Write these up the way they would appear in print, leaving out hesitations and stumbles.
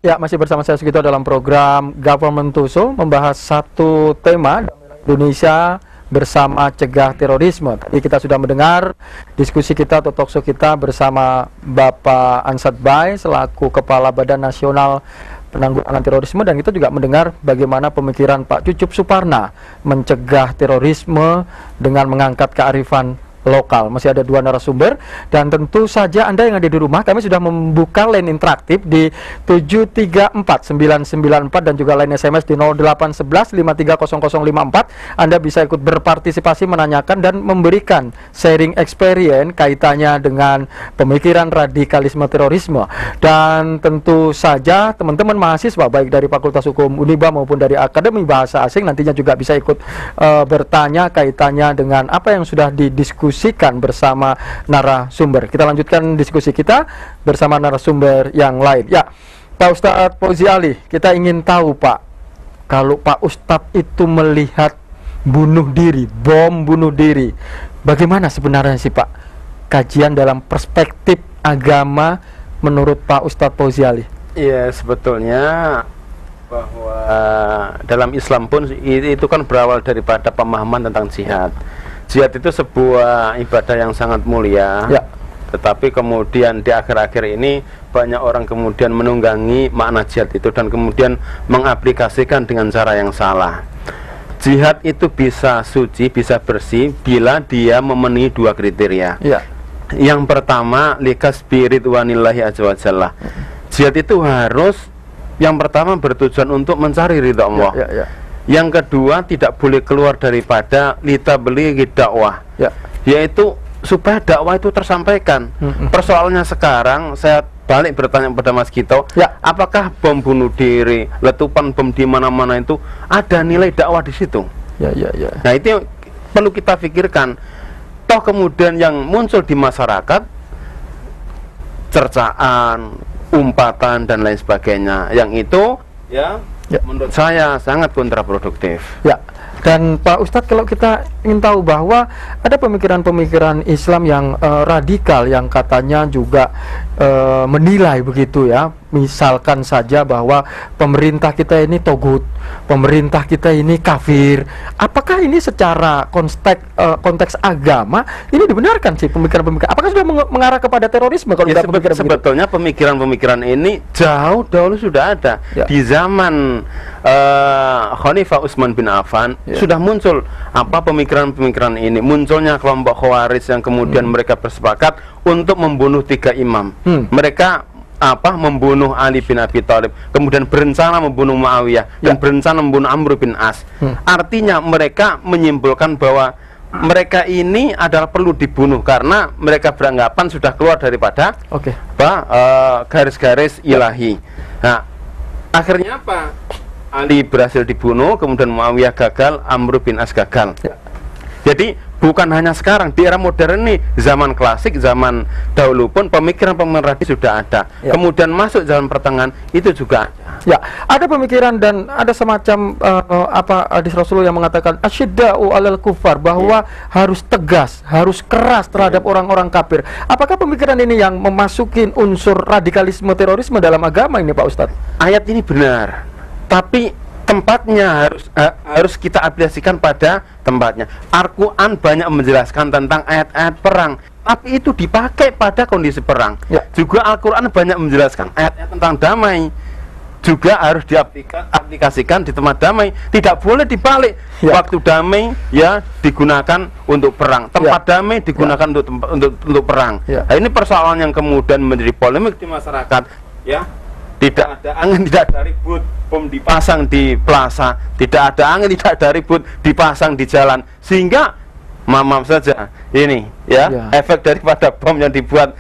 Ya, masih bersama saya Sugito dalam program Government Tuso, membahas satu tema Indonesia bersama cegah terorisme. Tadi kita sudah mendengar diskusi kita atau talkshow kita bersama Bapak Ansat Bai selaku Kepala Badan Nasional Penanggulangan Terorisme, dan kita juga mendengar bagaimana pemikiran Pak Cucup Suparna mencegah terorisme dengan mengangkat kearifan lokal. Masih ada dua narasumber, dan tentu saja Anda yang ada di rumah, kami sudah membuka line interaktif di 734-994 dan juga line SMS di 0811-530054. Anda bisa ikut berpartisipasi, menanyakan dan memberikan sharing experience kaitannya dengan pemikiran radikalisme terorisme. Dan tentu saja teman-teman mahasiswa baik dari Fakultas Hukum Uniba maupun dari Akademi Bahasa Asing nantinya juga bisa ikut bertanya kaitannya dengan apa yang sudah didiskusikan bersama narasumber. Kita lanjutkan diskusi kita bersama narasumber yang lain. Ya, Pak Ustadz Fauzi Ali, kita ingin tahu Pak, kalau Pak Ustadz itu melihat bunuh diri, bom bunuh diri, bagaimana sebenarnya sih Pak kajian dalam perspektif agama menurut Pak Ustadz Fauzi Ali? Iya, sebetulnya bahwa dalam Islam pun itu kan berawal daripada pemahaman tentang jihad. Jihad itu sebuah ibadah yang sangat mulia, ya. Tetapi kemudian di akhir-akhir ini banyak orang kemudian menunggangi makna jihad itu dan kemudian mengaplikasikan dengan cara yang salah. Jihad itu bisa suci, bisa bersih bila dia memenuhi dua kriteria, ya. Yang pertama, likas spirit wanillahi azza wa jalla. Jihad itu harus yang pertama bertujuan untuk mencari ridha Allah, ya. Yang kedua, tidak boleh keluar daripada litablighi dakwah, ya. Yaitu supaya dakwah itu tersampaikan. Persoalannya sekarang, saya balik bertanya kepada Mas Gito, ya. Apakah bom bunuh diri, letupan bom di mana-mana itu ada nilai dakwah di situ? Ya. Nah, itu perlu kita pikirkan. Toh kemudian yang muncul di masyarakat cercaan, umpatan dan lain sebagainya, yang itu ya, menurut saya sangat kontraproduktif. Ya. Dan Pak Ustadz, kalau kita ingin tahu bahwa ada pemikiran-pemikiran Islam yang radikal yang katanya juga menilai begitu ya, misalkan saja bahwa pemerintah kita ini togut, pemerintah kita ini kafir. Apakah ini secara konteks agama ini dibenarkan sih pemikiran-pemikiran? Apakah sudah mengarah kepada terorisme kalau ya, sebetulnya pemikiran-pemikiran ini jauh dahulu sudah ada, ya. Di zaman Khalifah Utsman bin Affan, ya. Sudah muncul apa pemikiran-pemikiran ini. Munculnya kelompok Khawarij yang kemudian mereka bersepakat untuk membunuh 3 imam. Mereka membunuh Ali bin Abi Thalib, kemudian berencana membunuh Muawiyah, ya. Dan berencana membunuh Amr bin As. Artinya mereka menyimpulkan bahwa mereka ini adalah perlu dibunuh karena mereka beranggapan sudah keluar daripada garis-garis ilahi. Nah, akhirnya apa? Ali berhasil dibunuh, kemudian Muawiyah gagal, Amr bin As gagal, ya. Jadi bukan hanya sekarang, di era modern ini, zaman klasik, zaman dahulu pun pemikiran-pemikiran radikal sudah ada, ya. Kemudian masuk zaman pertengahan itu juga ada. Ya, ada pemikiran dan ada semacam hadis Rasulullah yang mengatakan asyidda'u 'alal kufar, bahwa harus tegas, harus keras terhadap orang-orang kafir. Apakah pemikiran ini yang memasukin unsur radikalisme terorisme dalam agama ini, Pak Ustadz? Ayat ini benar, tapi tempatnya harus kita aplikasikan pada tempatnya. Al-Quran banyak menjelaskan tentang ayat-ayat perang, tapi itu dipakai pada kondisi perang, ya. Juga Al-Quran banyak menjelaskan ayat-ayat tentang damai, juga harus diaplikasikan di tempat damai. Tidak boleh dibalik, ya. Waktu damai ya digunakan untuk perang, tempat ya. Damai digunakan ya. untuk perang, ya. Nah, ini persoalan yang kemudian menjadi polemik di masyarakat, ya. Tidak ada angin, tidak ada ribut, bom dipasang di plaza, tidak ada angin, tidak ada ribut, dipasang di jalan, sehingga maaf saja ini ya, efek daripada bom yang dibuat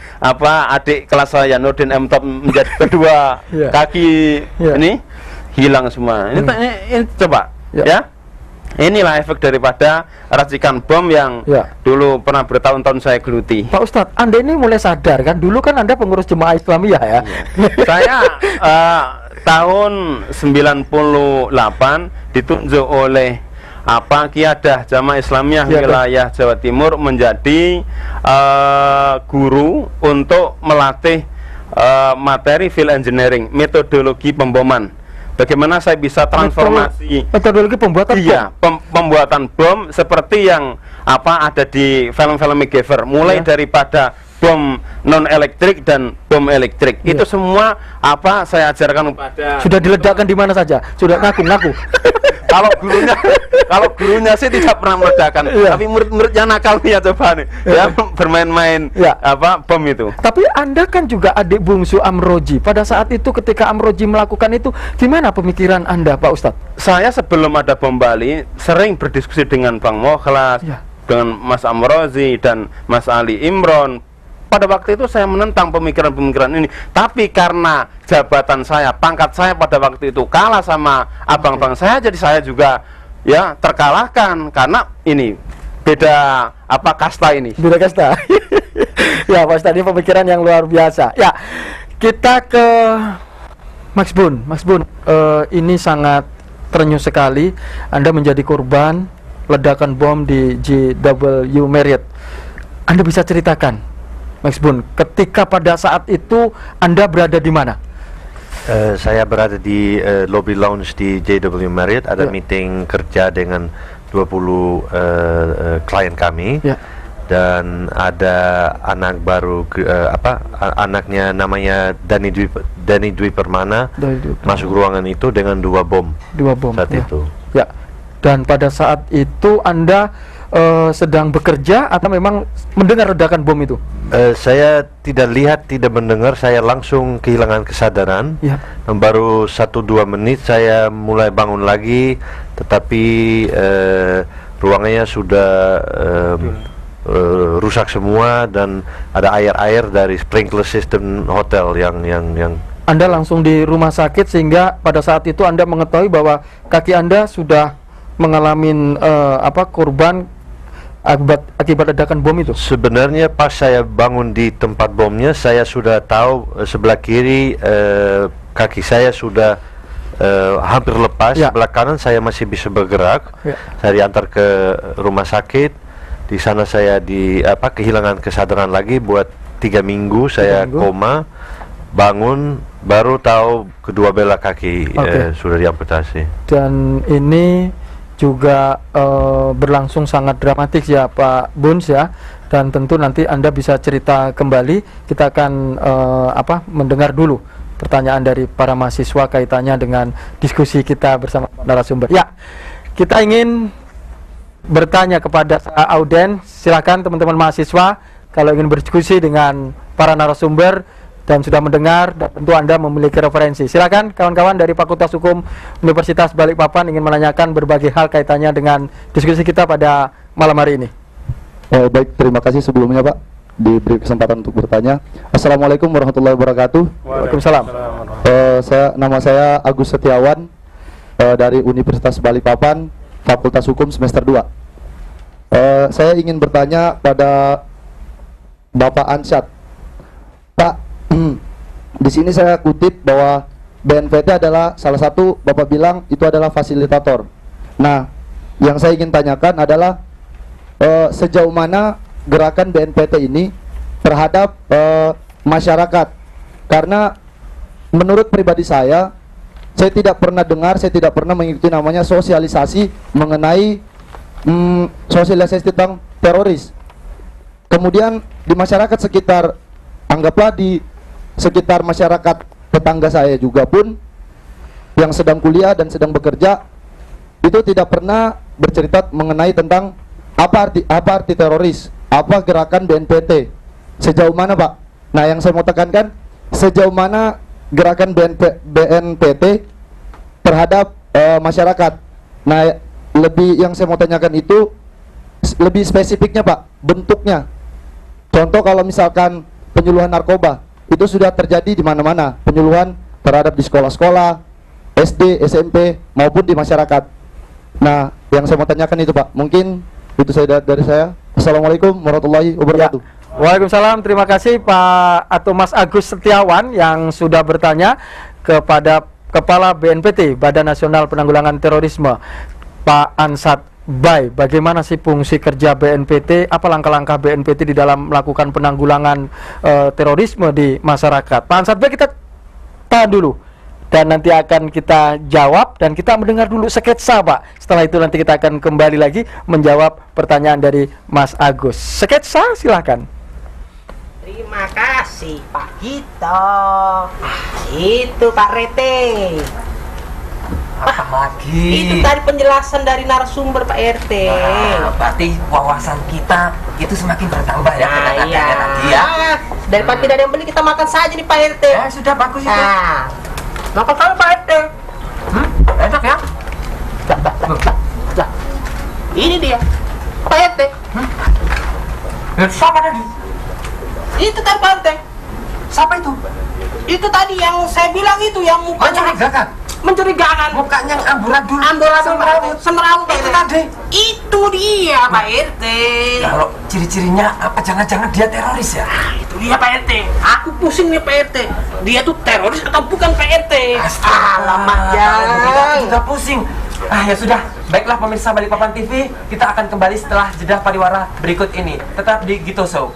adik kelas saya Nurdin M Top menjadi kedua kaki ini hilang semua. Ini coba ya. Inilah efek daripada racikan bom yang dulu pernah bertahun-tahun saya geluti. Pak Ustadz, Anda ini mulai sadar kan? Dulu kan Anda pengurus Jemaah Islamiyah ya. Saya tahun 98 ditunjuk oleh Qiyadah Jamaah Islamiyah wilayah Jawa Timur menjadi guru untuk melatih materi field engineering, metodologi pemboman. Bagaimana saya bisa transformasi metodologi pembuatan pembuatan bom seperti yang ada di film-film MacGyver, mulai daripada bom non elektrik dan bom elektrik. Itu semua saya ajarkan kepada. Sudah diledakkan di mana saja? Sudah ngaku. Kalau gurunya sih tidak pernah meledakkan, tapi murid-muridnya nakal nih coba nih, bermain-main bom itu. Tapi Anda kan juga adik bungsu Amroji. Pada saat itu ketika Amroji melakukan itu, gimana pemikiran Anda, Pak Ustadz? Saya sebelum ada bom Bali sering berdiskusi dengan Bang Mokhlas, dengan Mas Amrozi dan Mas Ali Imron. Pada waktu itu saya menentang pemikiran-pemikiran ini, tapi karena jabatan saya, pangkat saya pada waktu itu kalah sama abang-abang saya, jadi saya juga terkalahkan karena ini beda kasta ini. Beda kasta. Ya, Pak Ustadz, ini pemikiran yang luar biasa. Ya, kita ke Mas Bun. Mas Bun, ini sangat terenyuh sekali. Anda menjadi korban ledakan bom di JW Marriott. Anda bisa ceritakan, Mas Bun, ketika pada saat itu Anda berada di mana? Saya berada di lobby lounge di JW Marriott, ada meeting kerja dengan 20 klien kami, dan ada anak baru, anaknya namanya Dani Dwi Permana, masuk ruangan itu dengan 2 bom saat itu. Ya, dan pada saat itu Anda sedang bekerja atau memang mendengar ledakan bom itu? Saya tidak lihat, tidak mendengar, saya langsung kehilangan kesadaran. Dan baru 1-2 menit saya mulai bangun lagi, tetapi ruangannya sudah rusak semua dan ada air dari sprinkler system hotel yang Anda langsung di rumah sakit, sehingga pada saat itu Anda mengetahui bahwa kaki Anda sudah mengalami korban akibat ledakan bom itu. Sebenarnya pas saya bangun di tempat bomnya, saya sudah tahu sebelah kiri kaki saya sudah hampir lepas, sebelah kanan saya masih bisa bergerak. Saya diantar ke rumah sakit. Di sana saya kehilangan kesadaran lagi buat 3 minggu. Saya koma, bangun baru tahu kedua belah kaki sudah diamputasi. Dan ini juga berlangsung sangat dramatis ya Pak Buns ya, dan tentu nanti Anda bisa cerita kembali. Kita akan mendengar dulu pertanyaan dari para mahasiswa kaitannya dengan diskusi kita bersama narasumber. Ya, kita ingin bertanya kepada audien. Silakan teman-teman mahasiswa kalau ingin berdiskusi dengan para narasumber dan sudah mendengar, dan tentu Anda memiliki referensi. Silakan kawan-kawan dari Fakultas Hukum Universitas Balikpapan ingin menanyakan berbagai hal kaitannya dengan diskusi kita pada malam hari ini. Baik, terima kasih sebelumnya Pak diberi kesempatan untuk bertanya. Assalamualaikum warahmatullahi wabarakatuh. Waalaikumsalam. Nama saya Agus Setiawan dari Universitas Balikpapan, Fakultas Hukum semester 2. Saya ingin bertanya pada Bapak Ansyad. Pak, di sini saya kutip bahwa BNPT adalah salah satu, Bapak bilang itu adalah fasilitator. Nah, yang saya ingin tanyakan adalah sejauh mana gerakan BNPT ini terhadap masyarakat. Karena menurut pribadi saya tidak pernah dengar, saya tidak pernah mengikuti namanya sosialisasi mengenai sosialisasi tentang teroris. Kemudian di masyarakat sekitar, anggaplah di sekitar masyarakat tetangga saya juga pun yang sedang kuliah dan sedang bekerja itu tidak pernah bercerita mengenai tentang apa arti teroris, apa gerakan BNPT, sejauh mana Pak. Nah, yang saya mau tekankan, sejauh mana gerakan BNPT terhadap masyarakat. Nah, lebih yang saya mau tanyakan itu lebih spesifiknya Pak, bentuknya. Contoh kalau misalkan penyuluhan narkoba itu sudah terjadi di mana-mana, penyuluhan terhadap di sekolah-sekolah, SD, SMP maupun di masyarakat. Nah, yang saya mau tanyakan itu Pak, mungkin itu saya dari saya. Assalamualaikum warahmatullahi wabarakatuh. Waalaikumsalam. Terima kasih Pak atau Mas Agus Setiawan yang sudah bertanya kepada Kepala BNPT, Badan Nasional Penanggulangan Terorisme, Pak Ansat Baik, bagaimana sih fungsi kerja BNPT? Apa langkah-langkah BNPT di dalam melakukan penanggulangan terorisme di masyarakat? Pak Ansat B, kita tahan dulu dan nanti akan kita jawab, dan kita mendengar dulu sketsa, Pak. Setelah itu nanti kita akan kembali lagi menjawab pertanyaan dari Mas Agus. Sketsa, silakan. Terima kasih Pak Gito. Itu Pak Rete. Apa lagi? Itu tadi penjelasan dari narasumber Pak RT. Berarti wawasan kita itu semakin bertambah ya. Nah, iya. Nanti ya. Daripada tidak ada yang beli, kita makan saja nih Pak RT. Ya sudah bagus itu. Nah, makan sama Pak RT. Enak ya. Nah, ini dia Pak RT. Siapa tadi? Itu tadi Pak RT. Siapa itu? Itu tadi yang saya bilang itu, yang mukanya mencurigakan. Mukanya amburadul. Semerawut Itu tadi. Itu dia Pak RT. Kalau ciri-cirinya apa, jangan-jangan dia teroris ya? Itu dia Pak RT. Aku pusing nih Pak RT. Dia tuh teroris atau bukan Pak RT? Alamak, jangan. Juga pusing. Ya sudah, baiklah pemirsa Balikpapan TV, kita akan kembali setelah jeda pariwara berikut ini. Tetap di Gito Show.